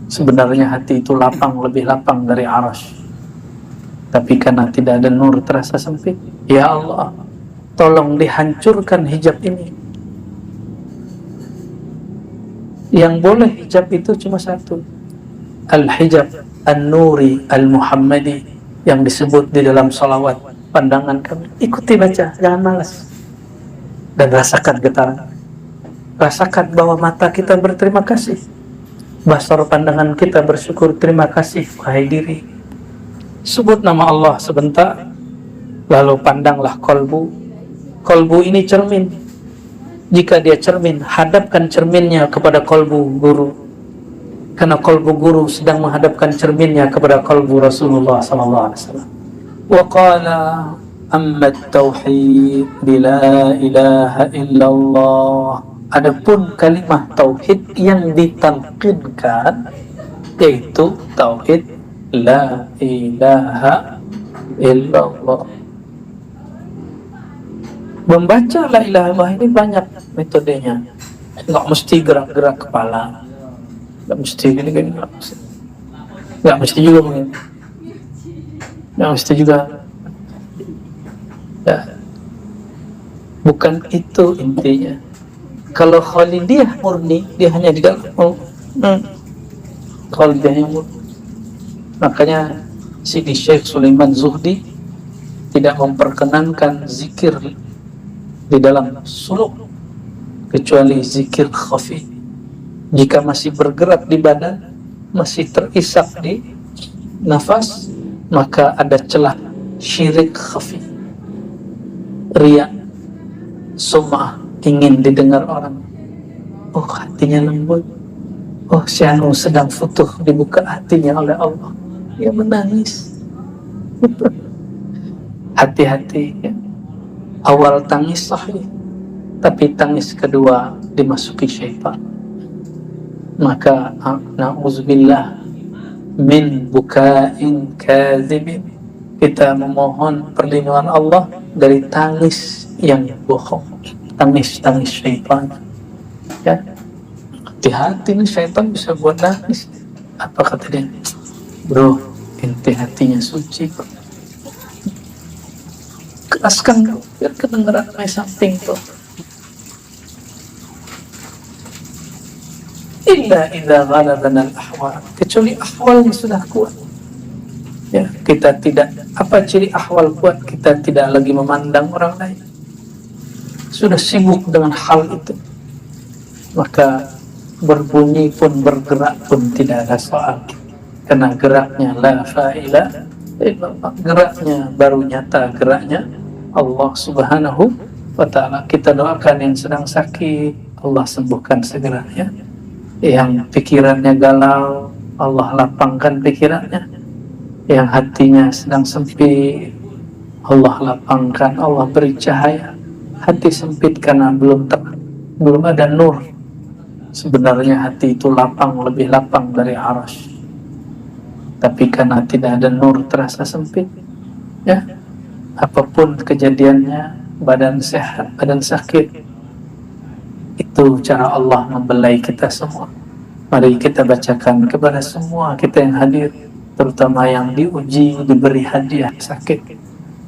Sebenarnya hati itu lapang, lebih lapang dari arasy. Tapi karena tidak ada nur terasa sempit. Ya Allah, tolong dihancurkan hijab ini. Yang boleh hijab itu cuma satu, al-hijab an-nuri al-muhammadi, yang disebut di dalam salawat. Pandangan kami, ikuti baca, jangan malas. Dan rasakan getaran. Rasakan bahwa mata kita berterima kasih, basar pandangan kita bersyukur, terima kasih wahai diri. Sebut nama Allah sebentar, lalu pandanglah kolbu. Kolbu ini cermin. Jika dia cermin, hadapkan cerminnya kepada kolbu guru, karena kolbu guru sedang menghadapkan cerminnya kepada kolbu Rasulullah SAW. Wa qala amma at-tauhid bila ilaha illallah. Adapun kalimat tauhid yang ditalqinkan yaitu tauhid la ilaha illallah. Membaca la ilaha illallah ini banyak metodenya. Nggak mesti gerak-gerak kepala, nggak mesti gini-gini, nggak mesti juga begini, nggak mesti juga ya. Bukan itu intinya. Kalau Khalidiyah murni, dia hanya di dalam Khalidiyah murni. Makanya Sidi Syekh Sulaiman Zuhdi tidak memperkenankan zikir di dalam suluk kecuali zikir khafi. Jika masih bergerak di badan, masih terisak di nafas, maka ada celah syirik khafi, riya, sum'ah, ingin didengar orang. Oh, hatinya lembut. Oh, si anu sedang futuh, dibuka hatinya oleh Allah. Dia menangis. Hati-hati ya. Awal tangis sahih, tapi tangis kedua dimasuki syaitan. Maka na'udzubillah min bukain kadzibin. Kita memohon perlindungan Allah dari tangis yang bohong, tangis-tangis syaitan. Ya, hati-hati nih, syaitan bisa buat nangis. Apa kata dia? Bro, inti hatinya suci. Keraskan bro, biar kedengeran my something bro. Illa idza ghalabana al-ahwal, kecuali ahwalnya sudah kuat. Ya, kita tidak, apa ciri ahwal kuat? Kita tidak lagi memandang orang lain, sudah sibuk dengan hal itu, maka berbunyi pun bergerak pun tidak ada soal, karena geraknya la fa'ila illallah, geraknya baru nyata, geraknya Allah Subhanahu wa ta'ala. Kita doakan yang sedang sakit, Allah sembuhkan segera ya. Yang pikirannya galau, Allah lapangkan pikirannya. Yang hatinya sedang sempit, Allah lapangkan, Allah beri cahaya. Hati sempit karena belum ada nur. Sebenarnya hati itu lapang, lebih lapang dari arasy. Tapi karena tidak ada nur terasa sempit. Ya, apapun kejadiannya, badan sehat, badan sakit, itu cara Allah membelai kita semua. Mari kita bacakan kepada semua kita yang hadir, terutama yang diuji, diberi hadiah sakit.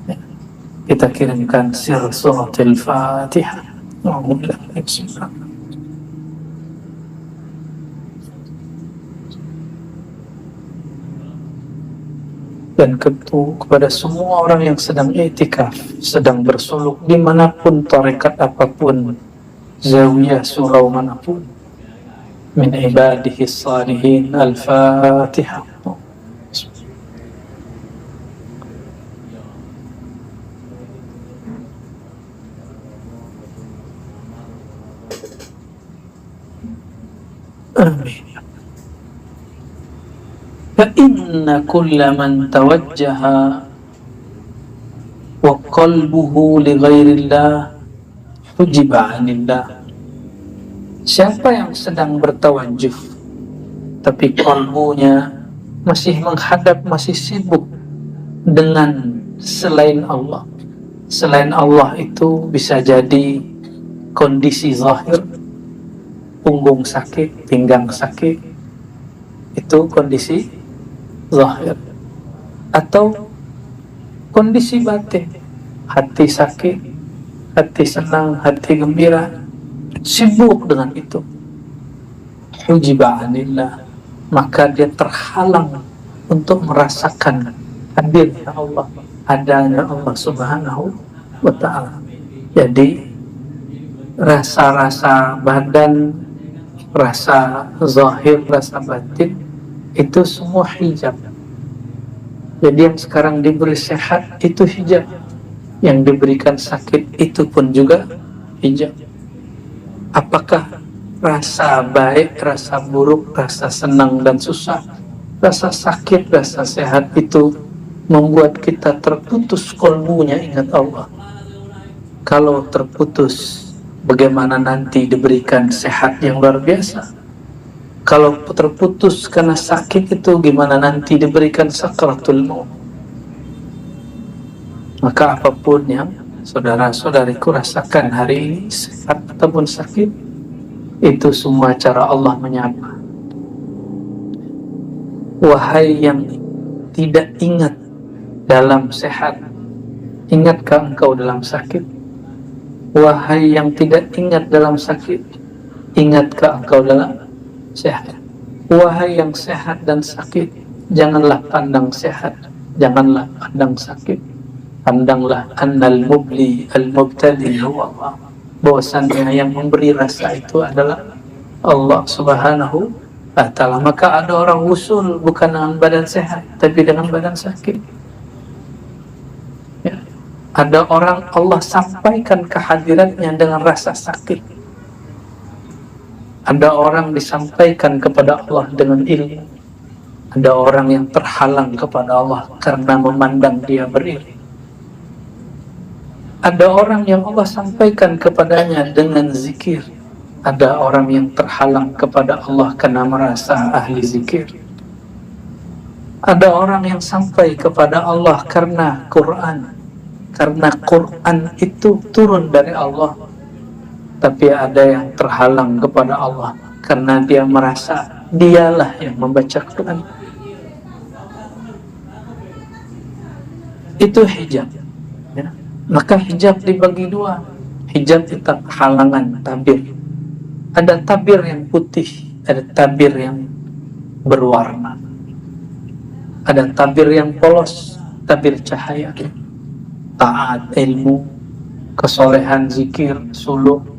Ya. Kita kirimkan sir suratul Fatihah. Dan kepada semua orang yang sedang i'tikaf, sedang bersuluk dimanapun, tarekat apapun, zawiyah surau manapun, min ibadihi salihin. Al-Fatihah. Amin. Fa inna kulla man tawajjaha wa qalbuhu li ghairillah hujiba 'anillah. Siapa yang sedang bertawajuh tapi kalbunya masih menghadap, masih sibuk dengan selain Allah. Selain Allah itu bisa jadi kondisi zahir, punggung sakit, pinggang sakit, Itu kondisi zahir. Atau kondisi batin, hati sakit, hati senang, hati gembira, sibuk dengan itu, hujiba anillah, maka dia terhalang untuk merasakan hadirnya Allah, adanya Allah subhanahu wa ta'ala. Jadi rasa-rasa badan, rasa zahir, rasa batin, itu semua hijab. Jadi yang sekarang diberi sehat itu hijab, yang diberikan sakit itu pun juga hijab. Apakah rasa baik, rasa buruk, rasa senang dan susah, rasa sakit, rasa sehat itu membuat kita terputus kolbunya ingat Allah? Kalau terputus, bagaimana nanti diberikan sehat yang luar biasa? Kalau terputus karena sakit itu, gimana nanti diberikan sakratul maut? Maka apapun yang saudara-saudariku rasakan hari ini, sehat ataupun sakit, itu semua cara Allah menyapa. Wahai yang tidak ingat dalam sehat, ingatkah engkau dalam sakit? Wahai yang tidak ingat dalam sakit, ingatkah engkau dalam sehat? Wahai yang sehat dan sakit, janganlah pandang sehat, janganlah pandang sakit, pandanglah annal mubli al-mubtali huwa Allah, bahwasannya yang memberi rasa itu adalah Allah subhanahu wa ta'ala. Maka ada orang usul bukan dengan badan sehat, tapi dengan badan sakit. Ya. Ada orang Allah sampaikan kehadirannya dengan rasa sakit. Ada orang disampaikan kepada Allah dengan ilmu. Ada orang yang terhalang kepada Allah karena memandang dia berilmu. Ada orang yang Allah sampaikan kepadanya dengan zikir. Ada orang yang terhalang kepada Allah karena merasa ahli zikir. Ada orang yang sampai kepada Allah karena Quran. Karena Quran itu turun dari Allah. Tapi ada yang terhalang kepada Allah karena dia merasa dialah yang membaca Quran. Itu hijab. Ya. Maka hijab dibagi dua. Hijab itu halangan, tabir. Ada tabir yang putih, ada tabir yang berwarna. Ada tabir yang polos, tabir cahaya. Taat, ilmu, kesolehan, zikir, suluk.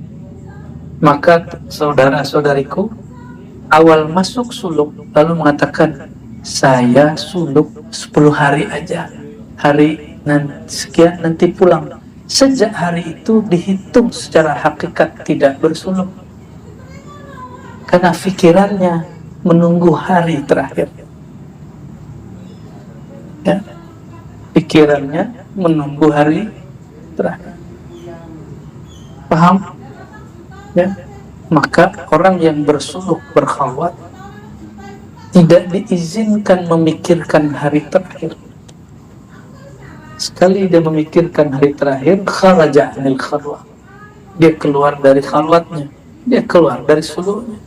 Maka saudara-saudariku, awal masuk suluk lalu mengatakan, saya suluk 10 hari aja, hari nanti sekian nanti pulang. Sejak hari itu dihitung secara hakikat tidak bersuluk, karena pikirannya menunggu hari terakhir. Ya, pikirannya menunggu hari terakhir. Paham? Ya, maka orang yang bersuluk, berkhalwat, tidak diizinkan memikirkan hari terakhir. Sekali dia memikirkan hari terakhir, kharaja anil khalwah, dia keluar dari khalwatnya, dia keluar dari suluknya,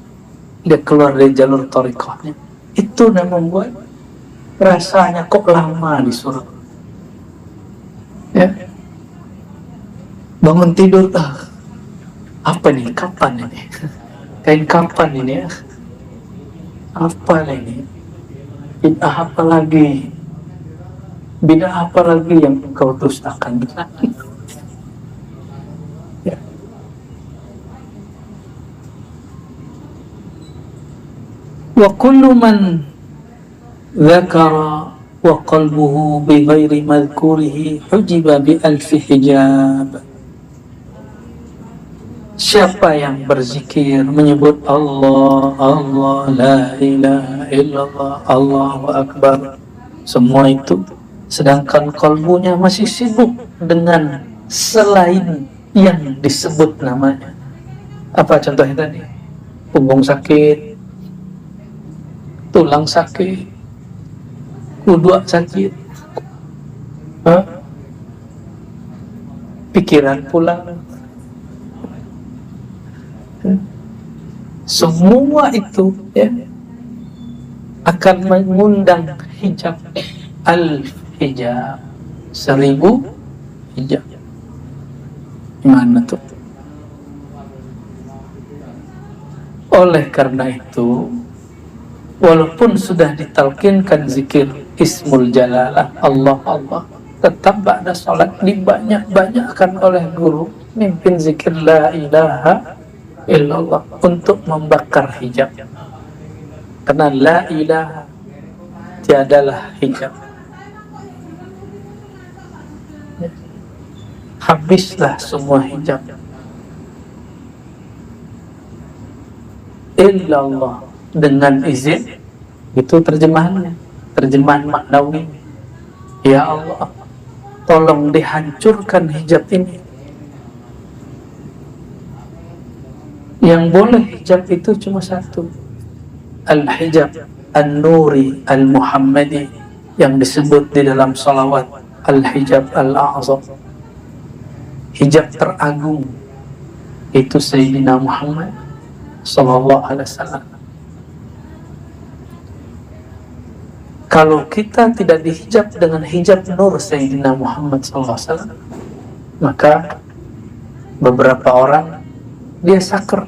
dia keluar dari jalur thariqahnya. Itu yang membuat rasanya kok lama disuruh. Ya, bangun tidur, apa nih, kapan ini, kain kapan ini ya, apa ini, bid'ah apa lagi, bid'ah apa lagi yang kau dustakan. Ya. Wa kullu man dzakara wa qalbuhu bi ghairi madhkurihi hujiba bi alfi hijab. Siapa yang berzikir, menyebut Allah, Allah, la ilaha illallah, Allahu akbar, semua itu, sedangkan kalbunya masih sibuk dengan selain yang disebut namanya. Apa contohnya tadi? Punggung sakit, tulang sakit, kudu sakit, pikiran pulang. Semua itu ya, akan mengundang hijab, hijab, 1000 hijab. Gimana tuh? Oleh karena itu, walaupun sudah ditalkinkan zikir Ismul Jalalah, Allah Allah, tetap ba'da salat dibanyak-banyakkan oleh guru mimpin zikir la ilaha illallah untuk membakar hijab. Karena la ilaha tiadalah hijab. Habislah semua hijab. Illallah dengan izin, itu terjemahannya, terjemahan maknawi. Ya Allah, tolong dihancurkan hijab ini. Yang boleh hijab itu cuma satu, al-hijab an-nuri al-muhammadi, yang disebut di dalam salawat al-hijab al-a'zam, hijab teragung, itu Sayyidina Muhammad sallallahu alaihi wasallam. Kalau kita tidak dihijab dengan hijab nur Sayyidina Muhammad sallallahu alaihi wasallam, maka beberapa orang dia sakar.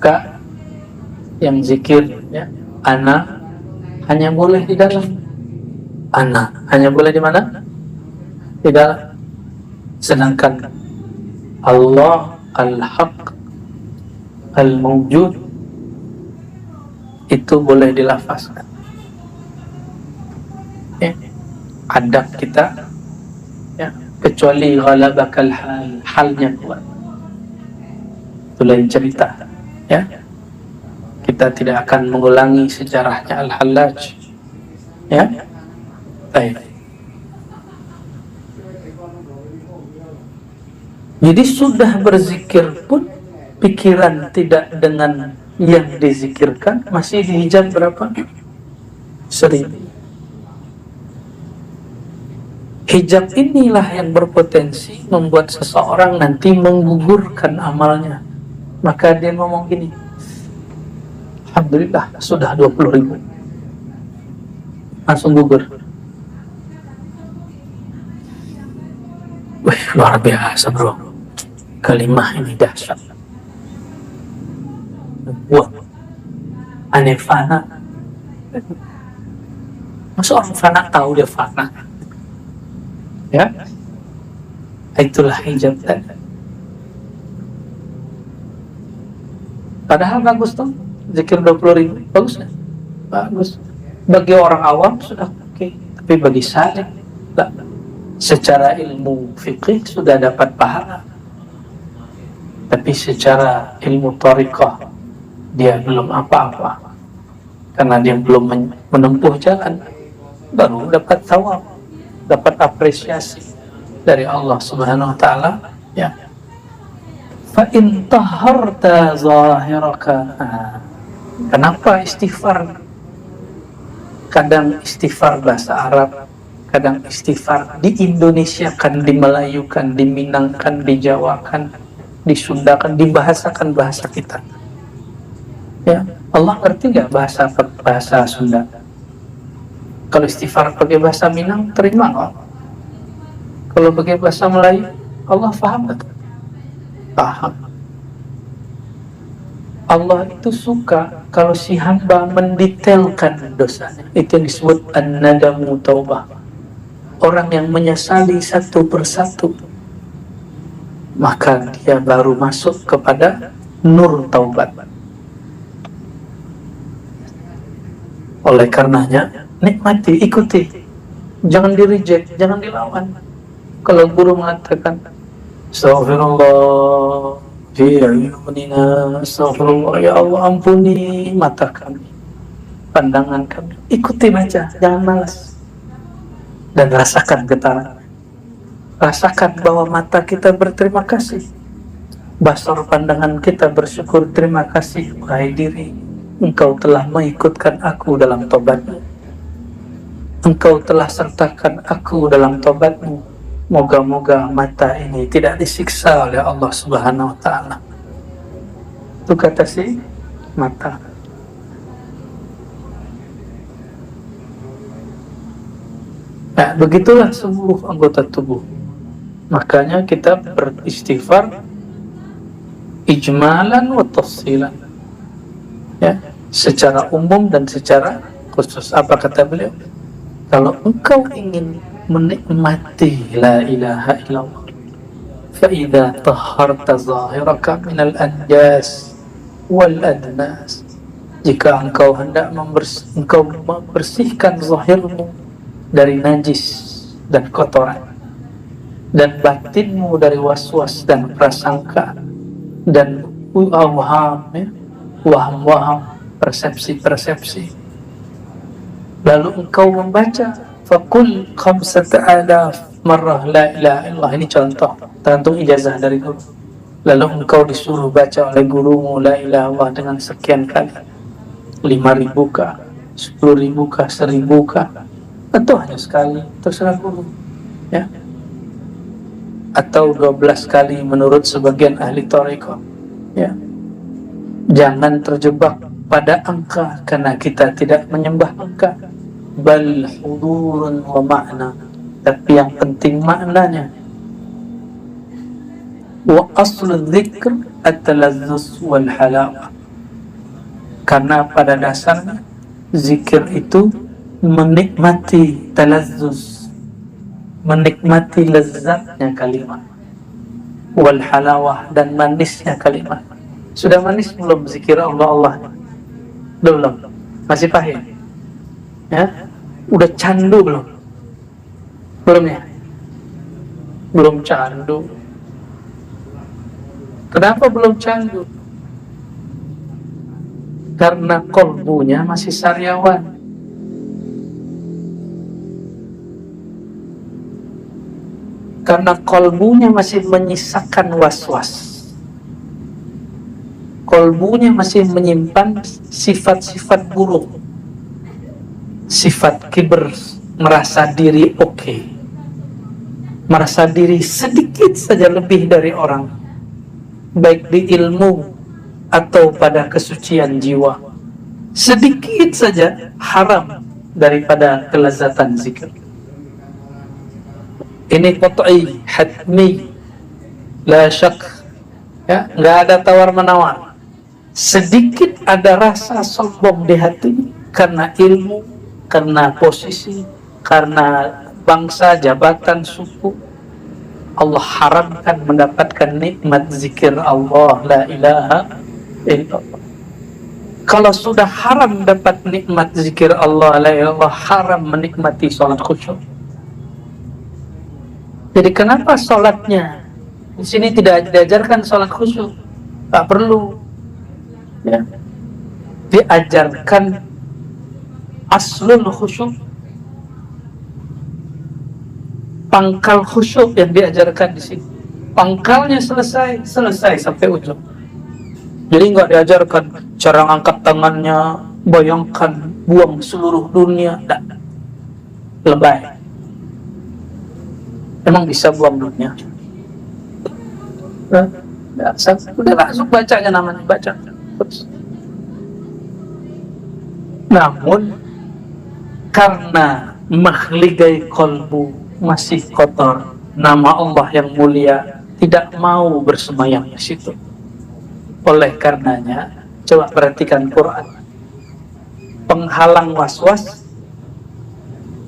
Kak yang zikir ya, ana hanya boleh di dalam, ana hanya boleh di mana? Di dalam. Sedangkan Allah al-haq al-mawjud itu boleh dilafazkan. Ya. Adab kita ya, kecuali ghalabakal hal, halnya kuat, itu lain cerita ya. Kita tidak akan mengulangi sejarahnya Al-Hallaj ya. Baik. Jadi sudah berzikir pun pikiran tidak dengan yang dizikirkan, masih dihijab berapa? 1000. Hijab inilah yang berpotensi membuat seseorang nanti menggugurkan amalnya. Maka dia ngomong gini, alhamdulillah sudah 20.000, langsung gugur. Wih, luar biasa bro, kalimah ini dahsyat. Buat aneh fana. Masa orang fana tahu dia fana? Ya, itulah hijab tadi. Padahal bagus tuh, zikir 20.000, bagus kan? Bagus. Bagi orang awam sudah oke, tapi bagi saya, enggak. Secara ilmu fikih sudah dapat pahala, tapi secara ilmu thariqah dia belum apa-apa, karena dia belum menempuh jalan, baru dapat thawab, dapat apresiasi dari Allah Subhanahu wa taala ya. Fa in taharta zahiraka. Kenapa istighfar? Kadang istighfar bahasa Arab, kadang istighfar di Indonesia kan, di Melayu kan, di Minang kan, di Jawa kan, di Sunda kan, dibahasakan bahasa kita. Ya, Allah ngerti nggak bahasa Sunda? Kalau istighfar pakai bahasa Minang terima nggak? Kalau pakai bahasa Melayu, Allah paham nggak? Paham. Allah itu suka kalau si hamba mendetailkan dosanya. Itu yang disebut an-nadamu taubah. Orang yang menyesali satu persatu, maka dia baru masuk kepada nur taubat. Oleh karenanya, nikmati, ikuti, jangan di-reject, jangan dilawan. Kalau guru mengatakan astaghfirullah fi ayunina, astaghfirullah ya Allah ampuni mata kami, pandangan kami, ikuti baca, jangan malas. Dan rasakan getaran, rasakan bahwa mata kita berterima kasih, basar pandangan kita bersyukur, terima kasih wahai diri, engkau telah mengikutkan aku dalam tobatmu, engkau telah sertakan aku dalam tobatmu. Moga-moga mata ini tidak disiksa oleh Allah Subhanahu wa ta'ala. Itu kata si mata. Nah, begitulah seluruh anggota tubuh. Makanya kita beristighfar ijmalan wa tafsilan, ya, secara umum dan secara khusus. Apa kata beliau? Kalau engkau ingin menikmati la ilaha illallah, fa idza tahharta zahiraka minal anjas wal adnas, jika engkau hendak membersihkan zahirmu dari najis dan kotoran, dan batinmu dari waswas dan prasangka dan waham, ya, waham, persepsi-persepsi, lalu engkau membaca faqul khamsata alaf marrah la ilaha illallah. Ini contoh, tergantung ijazah dari guru. Lalu engkau disuruh baca oleh gurumu la ilaha illallah dengan sekian kali, 5.000 kah, 10.000 kah, 1.000 kah, atau hanya sekali, terserah guru, ya, atau 12 kali menurut sebagian ahli thariqah, ya. Jangan terjebak pada angka, karena kita tidak menyembah angka. Bal hudurun wa makna, tapi yang penting maknanya. Wa aslu dzikr at-talazzuz wal halawah, karena pada dasarnya zikir itu menikmati talazzuz, menikmati lezatnya kalimat, wal halawah, dan manisnya kalimat. Sudah manis belum zikir Allah? Belum, masih pahit, ya. Udah candu belum? Belum, ya, belum candu. Kenapa belum candu? Karena kolbunya masih sariawan. Karena kolbunya masih menyisakan was-was, kolbunya masih menyimpan sifat-sifat buruk, sifat kibr, merasa diri oke, merasa diri sedikit saja lebih dari orang, baik di ilmu atau pada kesucian jiwa, sedikit saja haram daripada kelezatan zikir. Ini qat'i, hatmi, la syak, ya, nggak ada tawar menawar. Sedikit ada rasa sombong di hati karena ilmu, karena posisi, karena bangsa, jabatan, suku, Allah haramkan mendapatkan nikmat zikir Allah la ilaha illallah. Kalau sudah haram dapat nikmat zikir Allah la ilaha illallah, haram menikmati sholat khusyuk. Jadi kenapa sholatnya di sini tidak diajarkan sholat khusyuk? Tak perlu, ya. Diajarkan aslul khusyuk, pangkal khusyuk yang diajarkan di sini. Pangkalnya selesai sampai ujung. Jadi nggak diajarkan cara angkat tangannya, bayangkan buang seluruh dunia, tak. Lebay. Emang bisa buang dunia? Udah langsung bacanya, namanya baca. Namun karena makhligai kolbu masih kotor, nama Allah yang mulia tidak mau bersemayam di situ. Oleh karenanya, coba perhatikan Quran. Penghalang waswas,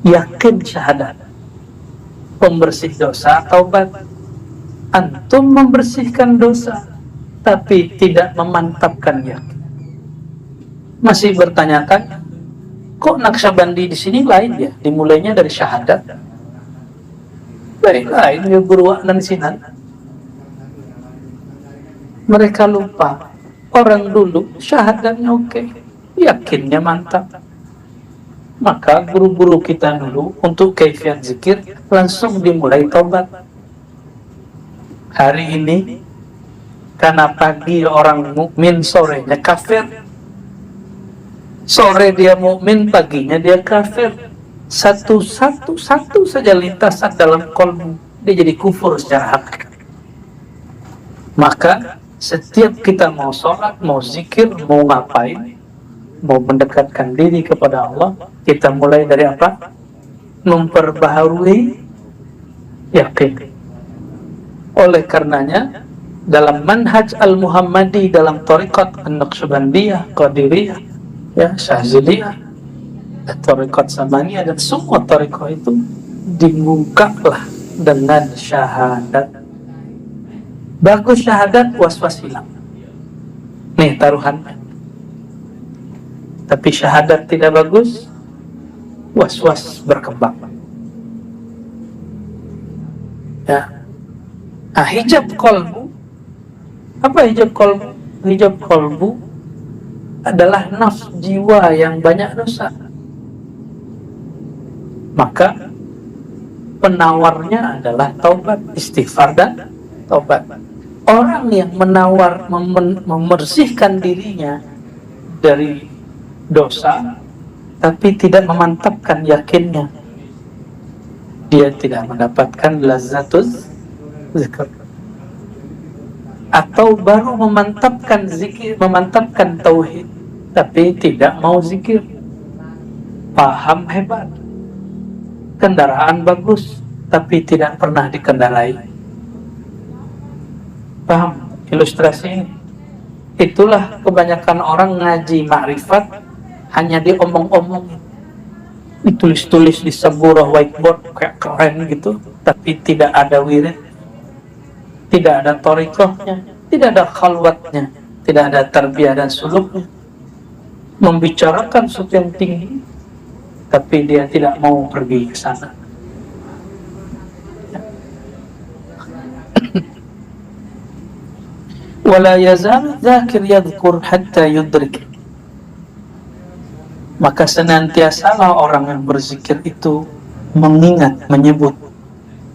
yakin syahadat. Pembersih dosa, taubat. Antum membersihkan dosa, tapi tidak memantapkan yakin. Masih bertanyakan, kok Naqsyabandi di sini lain ya? Dimulainya dari syahadat. Lain ya Guru dan Sinan. Mereka lupa, orang dulu syahadatnya oke, yakinnya mantap. Maka guru-guru kita dulu untuk kaifiat zikir langsung dimulai taubat. Hari ini karena pagi orang mukmin, sorenya kafir. Sore dia mukmin, paginya dia kafir. Satu saja lintasan dalam kolbu, dia jadi kufur secara hakikat. Maka Setiap kita mau sholat, mau zikir, mau ngapain, mau mendekatkan diri kepada Allah, kita mulai dari apa? Memperbaharui yakin. Oleh karenanya, dalam manhaj al-Muhammadi, dalam tariqat an-Naqsyabandiyah, Qadiriyah, ya, Syaziliyah, tariqat Samaniyah, dan semua tariqat itu dibukalah dengan syahadat. Bagus syahadat, was-was hilang. Nih taruhannya. Tapi syahadat tidak bagus, was-was berkembang. Ya. Nah, hijab kolbu. Apa hijab kolbu? Hijab kolbu adalah nafs jiwa yang banyak dosa. Maka penawarnya adalah taubat, istighfar dan taubat. Orang yang menawar, membersihkan dirinya dari dosa, tapi tidak memantapkan yakinnya, dia tidak mendapatkan lazzatus zikr. Atau baru memantapkan zikir, memantapkan tauhid, tapi tidak mau zikir. Paham hebat, kendaraan bagus, tapi tidak pernah dikendarai. Paham ilustrasi ini? Itulah kebanyakan orang ngaji ma'rifat hanya diomong-omongin, ditulis-tulis di sebuah whiteboard kayak keren gitu, tapi tidak ada wirid, tidak ada thariqahnya, tidak ada khalwatnya, tidak ada tarbiyah dan suluknya. Membicarakan sesuatu yang tinggi, tapi dia tidak mau pergi ke sana. Wala yazal dzakir yadhkur hatta yudrik. Maka senantiasalah orang yang berzikir itu mengingat, menyebut,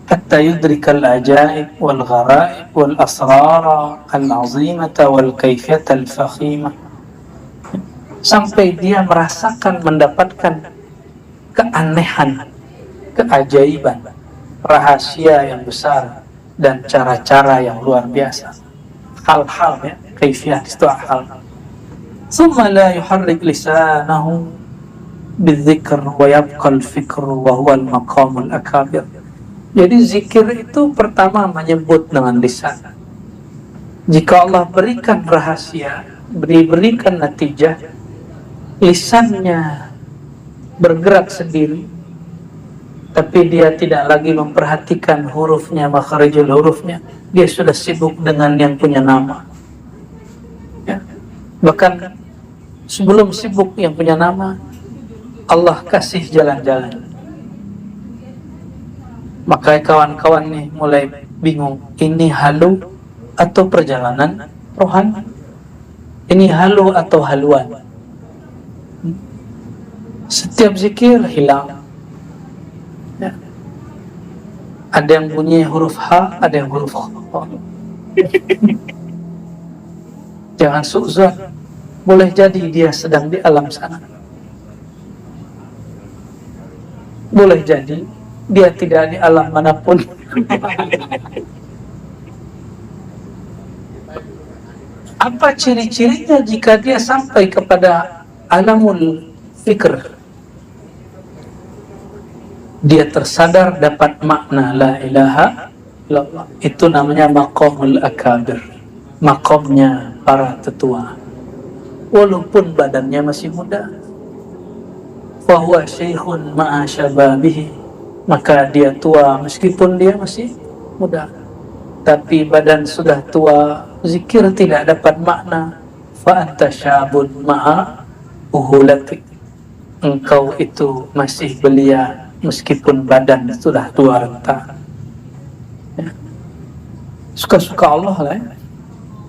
hatta yudrikal ajaib wal gharaib wal asrar al azimata wal kayfiyat al fakhimah, sampai dia merasakan, mendapatkan keanehan, keajaiban, rahasia yang besar dan cara-cara yang luar biasa. Hal-hal, ya, kaifiyah itu hal. Thumma la yuharrik lisanahu bidzikr wa yabqa al-fikr wa huwa al-maqam al-akabir. Jadi zikir itu pertama menyebut dengan lisan. Jika Allah berikan rahasia, berikan natijah, lisannya bergerak sendiri, tapi dia tidak lagi memperhatikan hurufnya, makharijul hurufnya, dia sudah sibuk dengan yang punya nama, ya. Bahkan sebelum sibuk yang punya nama, Allah kasih jalan-jalan. Maka kawan-kawan nih mulai bingung, ini halu atau perjalanan rohani? Ini halu atau haluan? Setiap zikir hilang, ya. Ada yang bunyi huruf H, ada yang huruf H. Jangan su'zon, boleh jadi dia sedang di alam sana, boleh jadi dia tidak di alam manapun. Apa ciri-cirinya jika dia sampai kepada alamul fikr? Dia tersadar dapat makna la ilaha illallah. Itu namanya maqamul akabir, maqamnya para tetua, walaupun badannya masih muda. Fahuwa syekhun ma'a syababihi, maka dia tua meskipun dia masih muda. Tapi badan sudah tua, zikir tidak dapat makna. Fa anta syabun ma'a uhulatik, engkau itu masih belia meskipun badan sudah tua renta, ya. Suka-suka Allah lah, ya.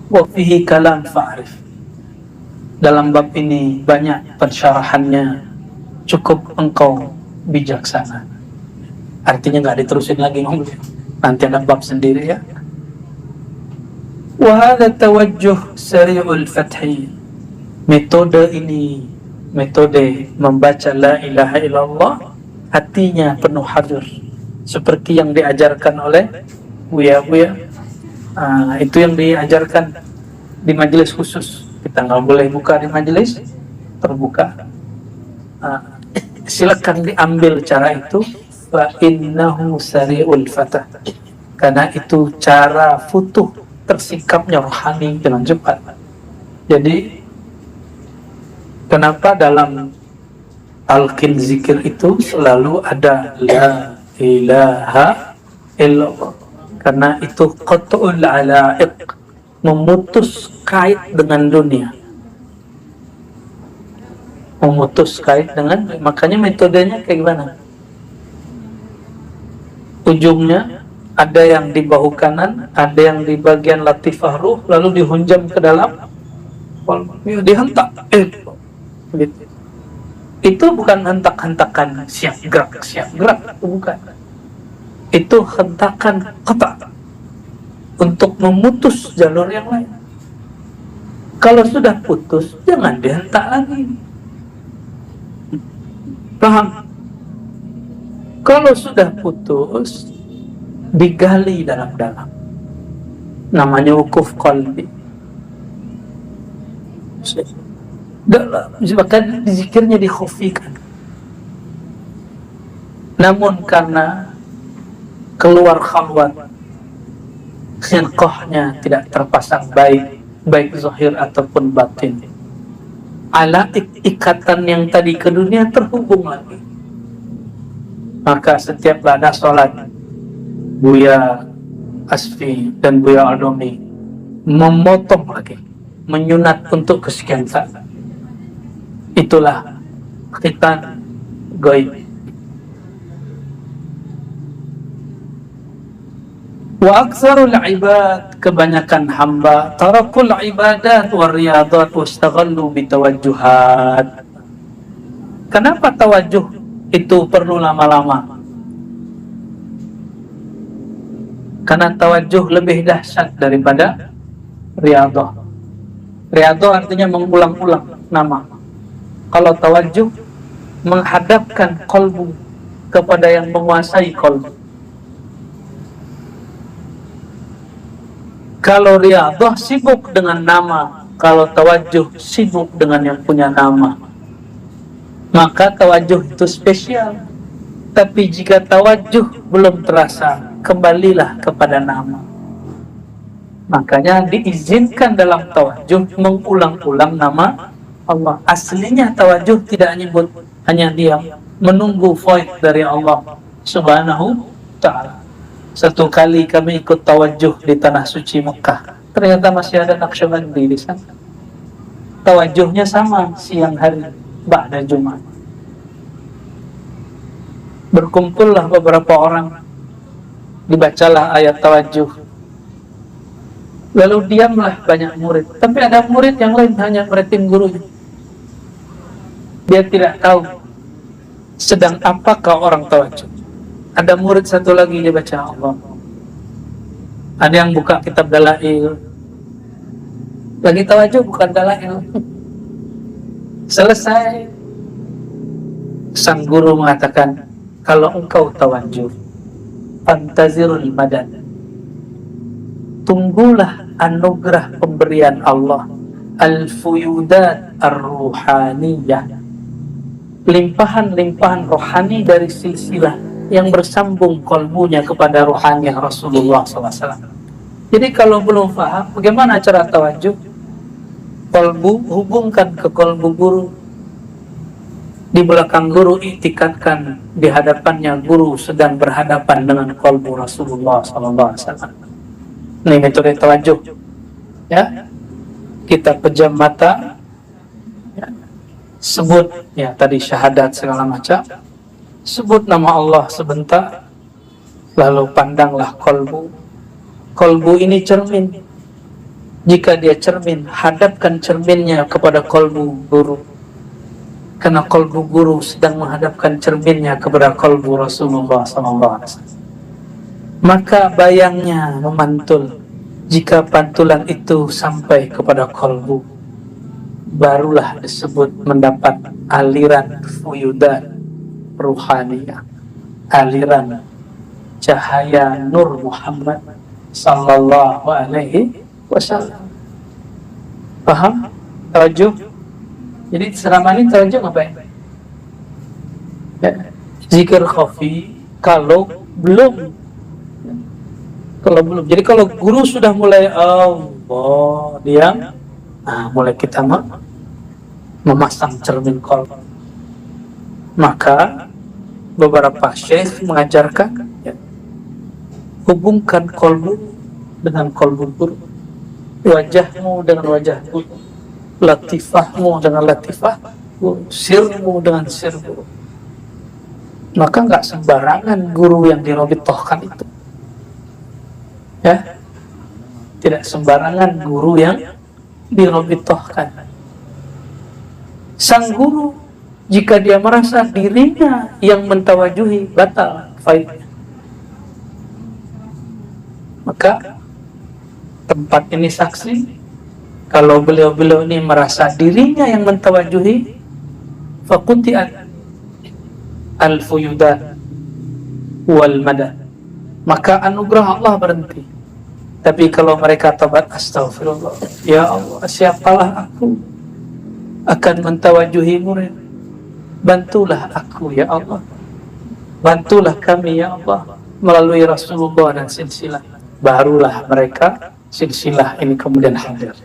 Wa fihi kalam fa'rif. Dalam bab ini banyak pensyarahannya, cukup engkau bijaksana. Artinya nggak diterusin lagi, nanti ada bab sendiri, ya. Wa hadha tawajjuh sari'ul fathi. Metode ini, metode membaca la ilaha illallah, hatinya penuh hadir, seperti yang diajarkan oleh Buya-Buya. Itu yang diajarkan di majelis khusus. Kita nggak boleh buka di majelis terbuka. Silakan diambil cara itu, fa innahu sari'ul fatah, karena itu cara futuh tersikapnya rohani dengan cepat. Jadi kenapa dalam talqin zikir itu selalu ada la ilaha illallah, karena itu qat'ul ala'iq, memutus kait dengan dunia, memutus kait dengan, makanya metodenya kayak gimana? Ujungnya ada yang di bahu kanan, ada yang di bagian latifah ruh, lalu dihunjam ke dalam, dihentak. Gitu. Itu bukan hentak-hentakan siap gerak, itu bukan. Itu hentakan qata' untuk memutus jalur yang lain. Kalau sudah putus, jangan dihentak lagi. Paham? Kalau sudah putus, digali dalam-dalam. Namanya wukuf qalbi. Bahkan zikirnya dikhufikan. Namun karena keluar khalwat, khilqahnya tidak terpasang baik zahir ataupun batin, ikatan yang tadi ke dunia terhubung lagi. Maka setiap pada sholat, Buya Asfi dan Buya Aldomi memotong lagi, menyunat untuk kesekian saat. Itulah khitan gaib. Wa aktsarul ibad, kebanyakan hamba, tarakul ibadat wa riyadat wastaghallu bitawajjuhat. Kenapa tawajjuh itu perlu lama-lama? Karena tawajjuh lebih dahsyat daripada riyadah. Riyadah artinya mengulang-ulang nama. Kalau tawajjuh menghadapkan kolbu kepada yang menguasai kolbu. Kalau riyadah sibuk dengan nama, kalau tawajjuh sibuk dengan yang punya nama. Maka tawajjuh itu spesial. Tapi jika tawajjuh belum terasa, kembalilah kepada nama. Makanya diizinkan dalam tawajjuh mengulang-ulang nama Allah. Aslinya tawajjuh tidak nyebut, hanya diam, menunggu void dari Allah Subhanahu Ta'ala. Satu kali kami ikut tawajjuh di tanah suci Mekah, ternyata masih ada Naqsyabandi di sana. Tawajjuhnya sama siang hari ba'da Jumat. Berkumpullah beberapa orang, dibacalah ayat tawajjuh. Lalu diamlah banyak murid. Tapi ada murid yang lain hanya meritim gurunya. Dia tidak tahu sedang apakah orang tawajjuh. Ada murid satu lagi dia baca Allah. Ada yang buka kitab dalail. Lagi tawajjuh bukan dalail. Selesai, sang guru mengatakan, kalau engkau tawajjuh, fantazirul madad, tunggulah anugerah pemberian Allah, al-fuyudat ar-ruhaniyah, limpahan-limpahan rohani dari silsilah yang bersambung kolbunya kepada rohani Rasulullah SAW. Jadi kalau belum paham bagaimana cara tawajjuh, kolbu hubungkan ke kolbu guru, di belakang guru iktikadkan, di hadapannya guru sedang berhadapan dengan kolbu Rasulullah SAW. Ini metode tawajjuh. Ya, kita pejam mata, ya, sebut ya tadi syahadat segala macam, sebut nama Allah sebentar, lalu pandanglah kolbu. Kolbu ini cermin. Jika dia cermin, hadapkan cerminnya kepada kolbu guru. Karena kolbu guru sedang menghadapkan cerminnya kepada kolbu Rasulullah SAW. Maka bayangnya memantul. Jika pantulan itu sampai kepada kolbu, barulah disebut mendapat aliran fuyudan ruhaniyah, aliran cahaya Nur Muhammad sallallahu alaihi wasallam. Paham? Tawajuh. Jadi selama ini tawajuh ngapain? Ya. Zikir khafi kalau belum. Jadi kalau guru sudah mulai Allah diam, nah mulai kita memasang cermin qalb. Maka beberapa syekh mengajarkan ya, hubungkan kolbu dengan kolbu guru, wajahmu dengan wajah guru, latifahmu dengan latifah guru, sirmu dengan sir guru. Maka nggak sembarangan guru yang dirobitohkan itu, ya, tidak sembarangan guru yang dirobitohkan. Sang guru jika dia merasa dirinya yang mentawajuhi, batal faidnya. Maka tempat ini saksi kalau beliau-beliau ini merasa dirinya yang mentawajuhi, faquti'at al-fuyudan wal madad, maka anugerah Allah berhenti. Tapi kalau mereka tobat, astagfirullah, ya Allah, siapalah aku akan mentawajuhi murid, bantulah aku ya Allah, bantulah kami ya Allah melalui Rasulullah dan silsilah. Barulah mereka silsilah ini kemudian hadir.